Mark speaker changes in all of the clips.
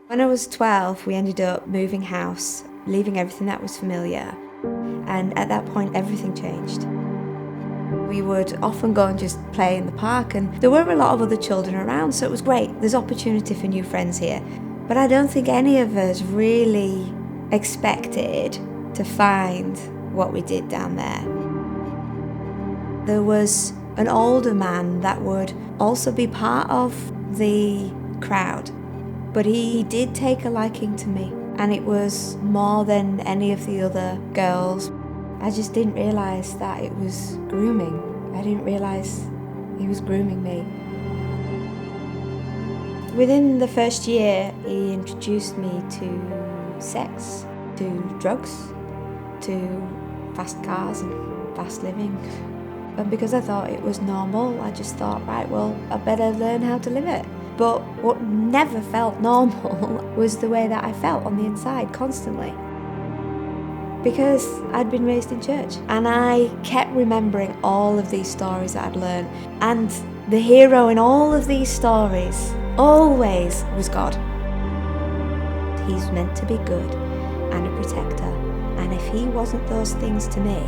Speaker 1: When I was 12, we ended up moving house, leaving everything that was familiar. And at that point, everything changed. We would often go and just play in the park, and there were a lot of other children around, so it was great. There's opportunity for new friends here. But I don't think any of us really expected to find what we did down there. There was an older man that would also be part of the crowd, but he did take a liking to me, and it was more than any of the other girls. I just didn't realise that it was grooming. I didn't realise he was grooming me. Within the first year, he introduced me to sex, to drugs, to fast cars and fast living. And because I thought it was normal, I just thought, right, well, I better learn how to live it. But what never felt normal was the way that I felt on the inside constantly. Because I'd been raised in church, and I kept remembering all of these stories that I'd learned. And the hero in all of these stories always was God. He's meant to be good and a protector. And if he wasn't those things to me,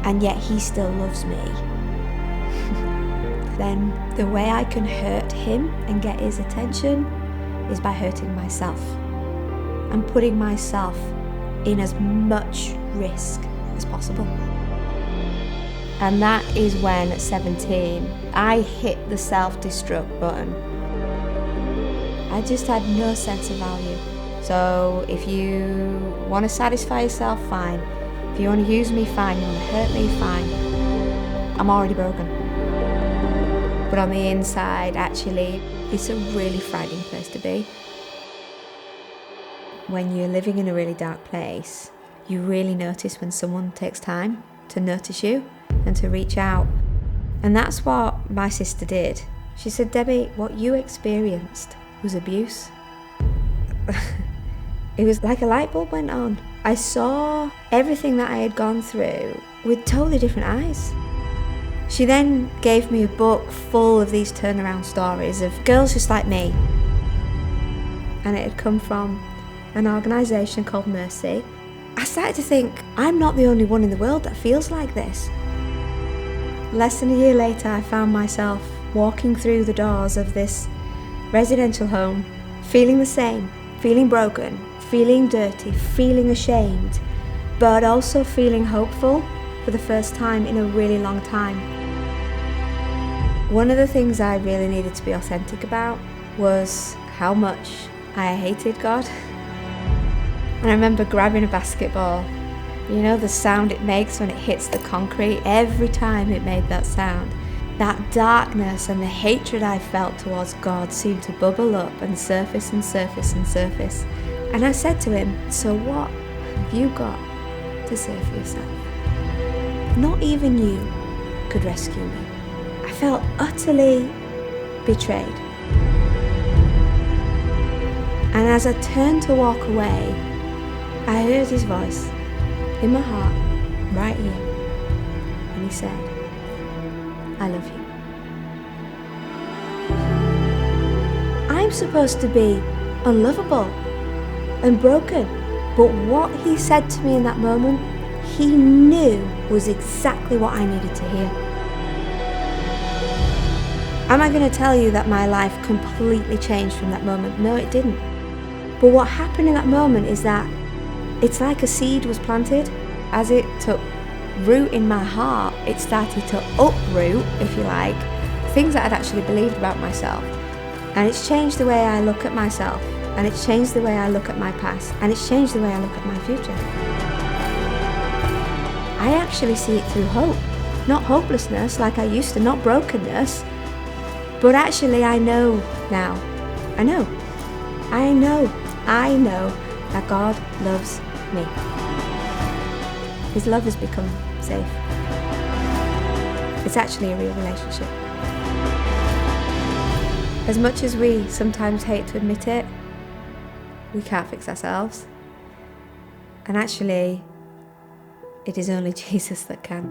Speaker 1: and yet he still loves me, then the way I can hurt him and get his attention is by hurting myself and putting myself in as much risk as possible. And that is when, at 17, I hit the self-destruct button. I just had no sense of value. So if you want to satisfy yourself, fine. If you want to use me, fine. You want to hurt me, fine. I'm already broken. But on the inside, actually, it's a really frightening place to be. When you're living in a really dark place, you really notice when someone takes time to notice you and to reach out. And that's what my sister did. She said, Debbie, what you experienced was abuse. It was like a light bulb went on. I saw everything that I had gone through with totally different eyes. She then gave me a book full of these turnaround stories of girls just like me. And it had come from an organisation called Mercy. I started to think, I'm not the only one in the world that feels like this. Less than a year later, I found myself walking through the doors of this residential home, feeling the same, feeling broken, feeling dirty, feeling ashamed, but also feeling hopeful for the first time in a really long time. One of the things I really needed to be authentic about was how much I hated God. And I remember grabbing a basketball. You know the sound it makes when it hits the concrete? Every time it made that sound, that darkness and the hatred I felt towards God seemed to bubble up and surface and surface and surface. And I said to him, so what have you got to say for yourself? Not even you could rescue me. I felt utterly betrayed. And as I turned to walk away, I heard his voice in my heart, right here. And he said, I love you. I'm supposed to be unlovable and broken, but what he said to me in that moment, he knew was exactly what I needed to hear. Am I going to tell you that my life completely changed from that moment? No, it didn't. But what happened in that moment is that it's like a seed was planted. As it took root in my heart, it started to uproot, if you like, things that I'd actually believed about myself. And it's changed the way I look at myself, and it's changed the way I look at my past, and it's changed the way I look at my future. I actually see it through hope, not hopelessness like I used to, not brokenness, but actually I know now. I know that God loves me. His love has become safe. It's actually a real relationship. As much as we sometimes hate to admit it, we can't fix ourselves. And actually, it is only Jesus that can.